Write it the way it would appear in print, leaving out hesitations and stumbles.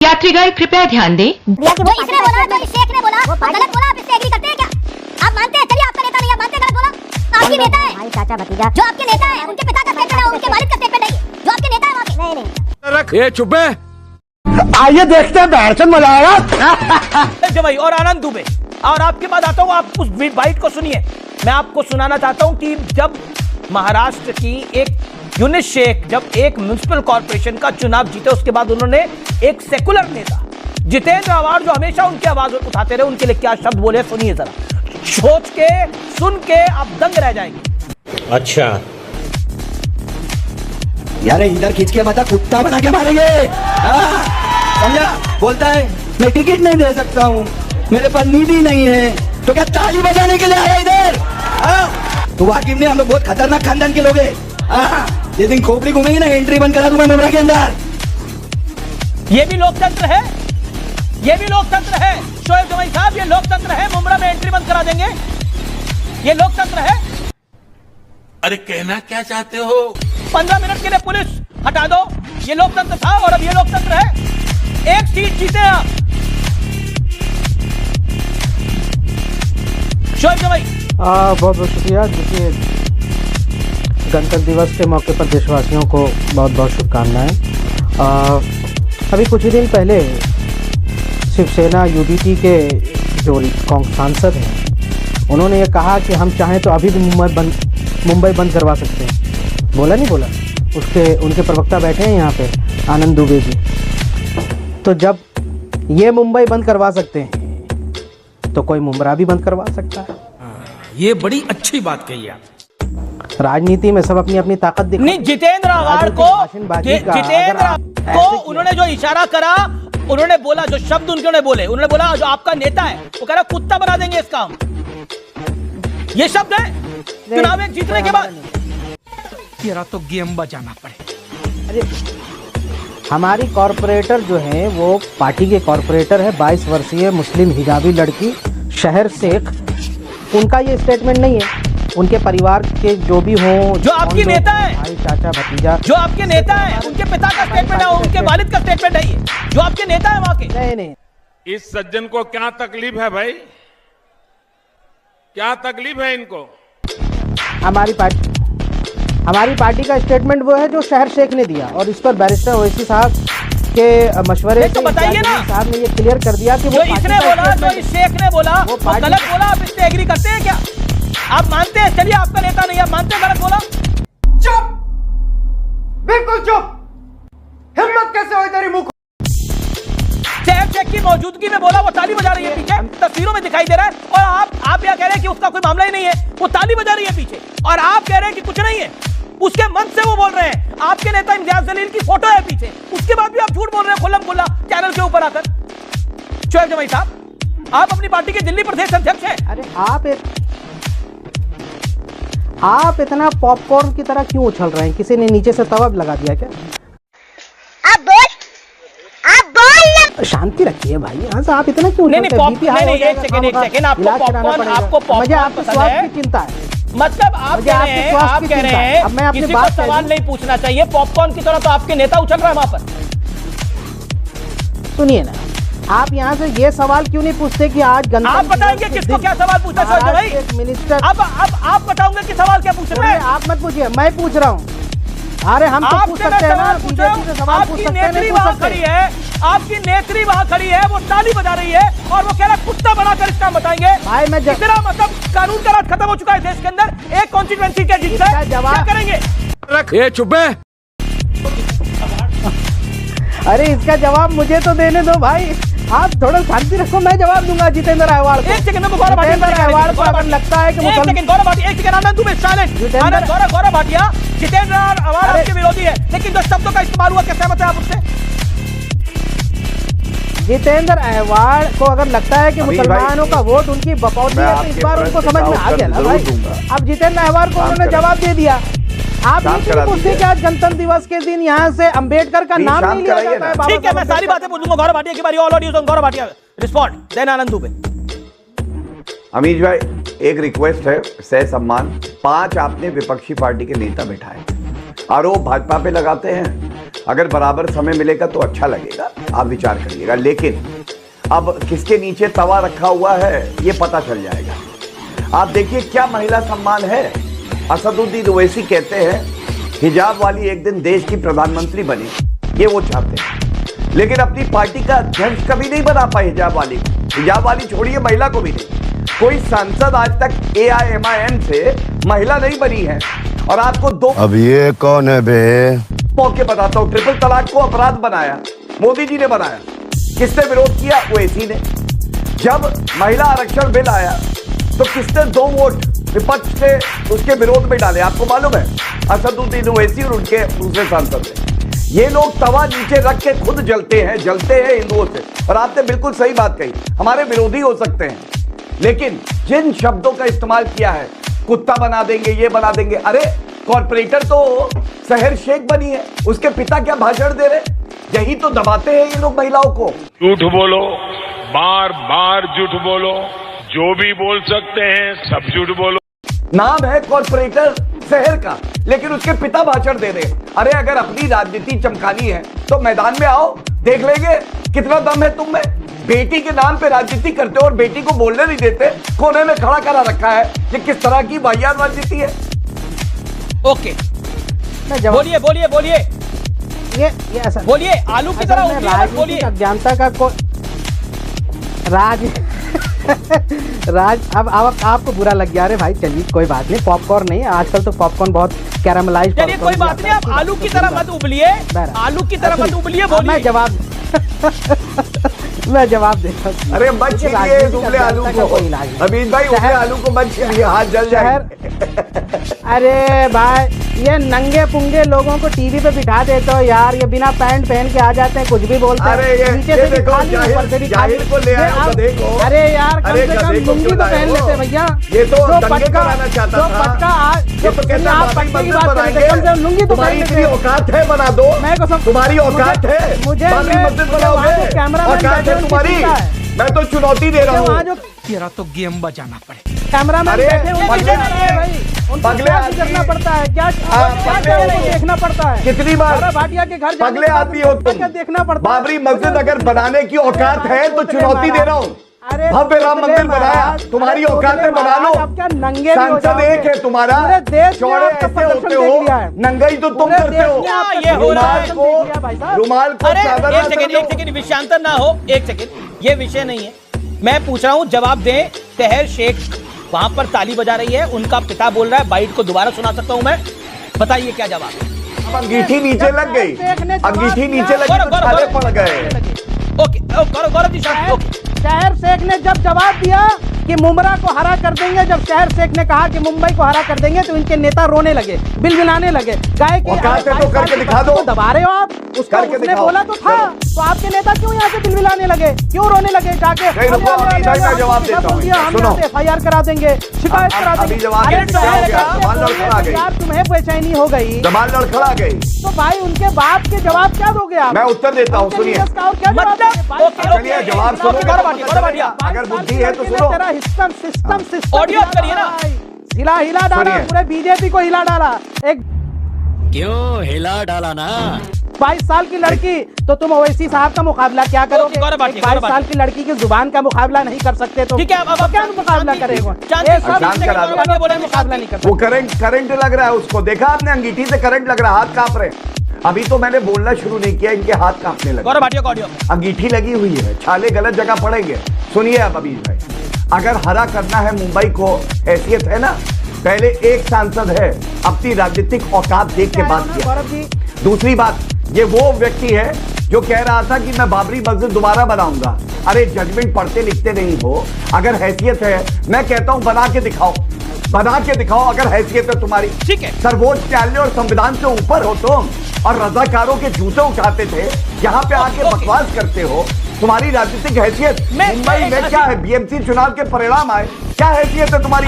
यात्रीगण कृपया ध्यान दें। जो इसने बोला, जो इस शेख ने बोला, वो गलत बोला, आप इससे एग्री करते हैं क्या? आप मानते हैं? चलिए आपका नेता नहीं, आप मानते हैं गलत बोला? आपके नेता है, भाई चाचा भतीजा, जो आपके नेता है, उनके पिता का स्टेटमेंट है, उनके वालिद का स्टेटमेंट है, जो आपके नेता है वहाँ के। नहीं ये चुप है। आइए देखते हैं बैठन मजा आएगा। भाई और आनंद दुबे। और आपके बाद आता हूँ, आप उस बाइट को सुनिए। मैं आपको सुनाना चाहता हूँ कि जब महाराष्ट्र की एक यूनिस शेख जब एक म्युनिसिपल कॉर्पोरेशन का चुनाव जीते, उसके बाद उन्होंने एक सेकुलर नेता जितेंद्र आव्हाड जो हमेशा उनकी आवाज उठाते रहे, उनके लिए क्या शब्द बोले सुनिए जरा। सोच के सुन के आप दंग रह जाएंगे। अच्छा यार इधर खींच के बता, कुत्ता बना के मारेंगे। समझा? बोलता है मैं टिकट नहीं दे सकता हूँ, मेरे पास निधि नहीं है, तो क्या ताली बजाने के लिए आया इधर? तो वाकिफ ने हम लोग बहुत खतरनाक खानदान के लोग हैं। जिस दिन खोपड़ी घूमेंगे ना, एंट्री बंद करा दूंगा मुमरा के अंदर। ये भी लोकतंत्र है, ये भी लोकतंत्र है शोएब जमाई साहब, ये लोकतंत्र है। मुमरा में एंट्री बंद करा देंगे, ये लोकतंत्र है। अरे कहना क्या चाहते हो? 15 मिनट के लिए पुलिस हटा दो, ये लोकतंत्र था और अब ये लोकतंत्र है। एक सीट जीते आप शोएब जमाई। बहुत बहुत शुक्रिया। देखिए, गणतंत्र दिवस के मौके पर देशवासियों को बहुत बहुत शुभकामनाएं। अभी कुछ ही दिन पहले शिवसेना यूडीटी के जो सांसद हैं, उन्होंने ये कहा कि हम चाहें तो अभी भी मुंबई बंद करवा सकते हैं। बोला नहीं बोला? उनके प्रवक्ता बैठे हैं यहाँ पे, आनंद दुबे जी। तो जब ये मुंबई बंद करवा सकते हैं तो कोई मुमरा भी बंद करवा सकता है। ये बड़ी अच्छी बात कही आप। राजनीति में सब अपनी अपनी ताकत दिखा। नहीं, जितेंद्र आव्हाड को उन्होंने जो इशारा करा, उन्होंने बोला, जो शब्द उन्होंने बोले, उन्होंने बोला जो आपका नेता है वो कह रहा कुत्ता बना देंगे इस काम। ये शब्द है चुनाव जीतने के बाद। तेरा तो गेम बजाना पड़े। अरे हमारी कॉर्पोरेटर जो है वो पार्टी के कॉर्पोरेटर है, 22 वर्षीय मुस्लिम हिजाबी लड़की शहर शेख। उनका ये स्टेटमेंट नहीं है, उनके परिवार के जो भी हों, जो आपकी नेता है, भाई चाचा भतीजा, जो आपके नेता है, उनके पिता का स्टेटमेंट है, उनके वालिद का स्टेटमेंट है, ये जो आपके नेता है वहां के। नहीं इस सज्जन को क्या तकलीफ है भाई? क्या तकलीफ है इनको? हमारी पार्टी का स्टेटमेंट वो है जो शहर शेख ने दिया, और इस पर बैरिस्टर ओवैसी साहब के मशवरे तो बताइए ना, साहब ने ये क्लियर कर दिया कि जो इसने बोला, जो इस शेख ने बोला वो गलत बोला। आप इससे एग्री करते हैं क्या? आप मानते हैं? चलिए आपका नेता नहीं, आप मानते हैं गलत बोला? चुप, बिल्कुल चुप। हिम्मत कैसे हुई तेरी मुंह? शहर शेख की मौजूदगी में बोला, वो ताली बजा रही है पीछे, तस्वीरों में दिखाई दे रहा है। और आप क्या कह रहे हैं कि उसका कोई मामला ही नहीं है, वो ताली बजा रही है पीछे, और आप कह रहे हैं कि कुछ नहीं है। उसके मन से वो बोल रहे हैं। आपके नेता इम्तियाज जलील की फोटो है पीछे, उसके बाद भी आप झूठ बोल रहे हैं खुल्लम खुल्ला चैनल के ऊपर आकर। शोएब जमाई साहब, आप अपनी पार्टी के दिल्ली प्रदेश अध्यक्ष हैं। अरे आप इतना पॉपकॉर्न की तरह क्यों उछल रहे हैं? किसी ने नीचे से तवा लगा दिया क्या? आप बोल शांति रखिए भाई, यहाँ से आप इतना क्यों? नहीं, एक सेकंड, आपको पॉपकॉर्न पसंद है? की चिंता है मतलब आप कह रहे हैं अब मैं अपनी किसी बात को सवाल नहीं पूछना चाहिए पॉपकॉर्न की तरह, तो आपके नेता उछल रहा है वहां पर। सुनिए ना, आप यहाँ से ये सवाल क्यों नहीं पूछते कि आज गणतंत्र आप बताएंगे किसको क्या सवाल पूछना चाहिए भाई? मिनिस्टर अब आप बताओगे कि सवाल क्या पूछ रहे हैं? आप मत पूछिए, मैं पूछ रहा हूँ। अरे हम तो पूछ सकते हैं ना, बीजेपी से सवाल पूछ सकते हैं, नहीं पूछ सकते। आपकी नेत्री वहां खड़ी है, वो ताली बजा रही है, और वो कह रहा कुत्ता बनाकर इस काम बताएंगे। भाई मैं इतना मतलब कानून का राज खत्म हो चुका है देश के अंदर। एक कॉन्स्टिट्यूएंसी के जीत है, क्या करेंगे? ये चुप है। अरे इसका जवाब मुझे तो देने दो भाई, आप थोड़ा शांति रखो, मैं जवाब दूंगा जितेंद्र आव्हाड को। एक सेकंड में गौरव भाटिया लगता है कि एक सेकंड गौरव भाटिया, एक सेकंड आनंद दुबे साइलेंट। आनंद गौरव भाटिया, जितेंद्र आव्हाड आपके विरोधी है, लेकिन जो शब्दों का इस्तेमाल हुआ, क्या सहमत है आप उससे? जितेंद्र आव्हाड को अगर लगता है कि मुसलमानों का वोट उनकी बकौती है, तो इस बार उनको समझ में आ गया ना भाई। अब जितेंद्र आव्हाड को उन्होंने जवाब दे दिया। आप ये क्यों पूछते कि आज गणतंत्र दिवस के दिन यहाँ से अंबेडकर का नाम नहीं लिया जाता है? ठीक है, मैं सारी बातें पूछूंगा। गौरव भाटिया की बारी, all audios on Gaurav Bhatia, respond, then Anand Dubey. Amish भाई, एक रिक्वेस्ट है, सह सम्मान। 5 आपने विपक्षी पार्टी के नेता बिठाए, आरोप भाजपा पे लगाते हैं। अगर बराबर समय मिलेगा तो अच्छा लगेगा, आप विचार करिएगा। लेकिन अब किसके नीचे तवा रखा हुआ है ये पता चल जाएगा। आप देखिए क्या महिला सम्मान है। असदुद्दीन ओवैसी कहते हैं हिजाब वाली एक दिन देश की प्रधानमंत्री बने, ये वो चाहते हैं, लेकिन अपनी पार्टी का अध्यक्ष कभी नहीं बना पाए हिजाब वाली। हिजाब वाली छोड़िए, महिला को भी नहीं। कोई सांसद आज तक AIMIM से महिला नहीं बनी है। और आपको दो अब ये कौन है बे? मौके बताता हूं। ट्रिपल तलाक को अपराध बनाया मोदी जी ने बनाया। किसने विरोध किया? ओवैसी ने। जब महिला आरक्षण बिल आया तो किसने 2 वोट विपक्ष से उसके विरोध में डाले? आपको मालूम है, असदुद्दीन ओवैसी और उनके दूसरे सांसद ने। ये लोग तवा नीचे रख के खुद जलते हैं हिंदुओं से। और आपने बिल्कुल सही बात कही, हमारे विरोधी हो सकते हैं, लेकिन जिन शब्दों का इस्तेमाल किया है, कुत्ता बना देंगे, ये बना देंगे। अरे कॉर्पोरेटर तो शहर शेख बनी है, उसके पिता क्या भाषण दे रहे? यही तो दबाते हैं ये लोग महिलाओं को। झूठ बोलो, बार बार झूठ बोलो, जो भी बोल सकते हैं सब झूठ बोलो। नाम है कॉर्पोरेटर शहर का, लेकिन उसके पिता भाषण दे रहे हैं। अरे अगर अपनी राजनीति चमकानी है तो मैदान में आओ, देख लेंगे कितना दम है तुम में। बेटी के नाम पे राजनीति करते हो और बेटी को बोलने नहीं देते, कोने में खड़ा करा रखा है। ये किस तरह की वाहियात राजनीति है? ओके, बोलिए बोलिए बोलिए, ये ऐसा बोलिए। आलू की तरह उंगलियों मत बोलिए। अज्ञानता का राज अब आपको बुरा लग गया। अरे भाई चलिए कोई बात नहीं, पॉपकॉर्न नहीं, आजकल तो पॉपकॉर्न बहुत कैरामलाइज। चलिए कोई बात नहीं, आप आलू की तरह मत उबलिए, आलू की तरह मत उबलिए। बोलिए, मैं जवाब देता हूं। अरे मत छीलिए उबले आलू को, अमीन भाई, उबले आलू को मत छीलिए, हाथ जल जाए। अरे भाई ये नंगे पुंगे लोगों को टीवी पे बिठा देते हो यार, ये बिना पैंट पहन के आ जाते हैं, कुछ भी बोलते हैं। अरे नीचे से भी खाली, ऊपर से भी खाली। अरे यार कम से कम लुंगी तो पहन लेते भैया। ये तो जो दंगे पटका कराना चाहता था। ये तो कहता आप पटके की बात करते, कम से कम लुंगी तो पहन लेते। औकात है, बना दो। मैं कसम, तुम्हारी औकात है, मुझे मस्जिद बनाओगे, औकात है तुम्हारी। मैं तो चुनौती दे रहा हूँ। तेरा तो गेम बजाना पड़े। कैमरामैन बैठे हुए पगले करना पड़ता है, क्या देखना पड़ता है। कितनी बार भाटिया के घर पगले आदमी हो तुम। देखना पड़ता है। बाबरी मस्जिद अगर बनाने की औकात है तो चुनौती दे रहा हूँ। भव्य राम मंदिर बनाया, तुम्हारी औकात है, बना लो। नंगे सांसद एक है तुम्हारा, चौड़े ऐसे होते हो, नंगाई तो तुम करते हो। रुमाल को चादर। एक सेकंड विषयांतर ना हो, एक सेकंड, ये विषय नहीं है। मैं पूछ रहा हूँ, जवाब दें। तहर शेख वहां पर ताली बजा रही है, उनका पिता बोल रहा है, बाइट को दोबारा सुना सकता हूं मैं, बताइए क्या जवाब है? अंगीठी नीचे लग गई, अंगीठी नीचे लगी तो छाले पड़ गए। ओके, गौरव जी साहब। शहर शेख ने जब जवाब दिया कि मुमरा को हरा कर देंगे, जब शहर शेख ने कहा कि मुंबई को हरा कर देंगे, तो इनके नेता रोने लगे, बिलबिलाने लगे। गाय की तो करके दिखा दो, दबा रहे हो आप उसको। उसने बोला तो था, तो आपके नेता क्यों यहाँ से बिलबिलाने लगे, क्यों रोने लगे? जाके जवाब देता हूँ, सुनो, FIR करा देंगे, शिकायत करा देंगे। यार तुम्हें बेचैनी हो गई, जबान लड़खड़ा गई, तो भाई उनके बात के जवाब क्या दोगे आप? मैं उत्तर देता हूँ, सुनिए। चलिए जवाब सुनो। अगर बुद्धि है तो सुनो। तेरा सिस्टम ऑडियो करिए ना। हिला डाला, पूरे बीजेपी को हिला डाला। एक क्यों हिला डाला ना? 22 साल की लड़की, तो तुम ओवैसी साहब का मुकाबला क्या करोगे? 22 साल की लड़की की जुबान का मुकाबला नहीं कर सकते तो ठीक है, अब क्या मुकाबला करेगा? मुकाबला नहीं कर सकते। वो करंट लग रहा है उसको, देखा आपने? अंगीठी से करंट लग रहा है, हाथ कांप रहे। अभी तो मैंने बोलना शुरू नहीं किया, इनके हाथ कांपने लगे। अंगीठी लगी हुई है, छाले गलत जगह पड़ेंगे। सुनिए आप अभी भाई, अगर हरा करना है मुंबई को, हैसियत है ना, पहले एक सांसद है, अपनी राजनीतिक औकात देख के बात किया। दूसरी बात, ये वो व्यक्ति है जो कह रहा था कि मैं बाबरी मस्जिद दोबारा बनाऊंगा। अरे जजमेंट पढ़ते लिखते नहीं हो, अगर हैसियत है, मैं कहता हूं बना के दिखाओ, बना के दिखाओ अगर हैसियत है तुम्हारी। ठीक है, सर्वोच्च न्यायालय और संविधान से ऊपर हो तुम, और रजाकारों के जूते उठाते थे, यहाँ पे आके बकवास करते हो। तुम्हारी राजनीतिक हैसियत मुंबई में क्या है? BMC चुनाव के परिणाम आए, क्या हैसियत है तुम्हारी?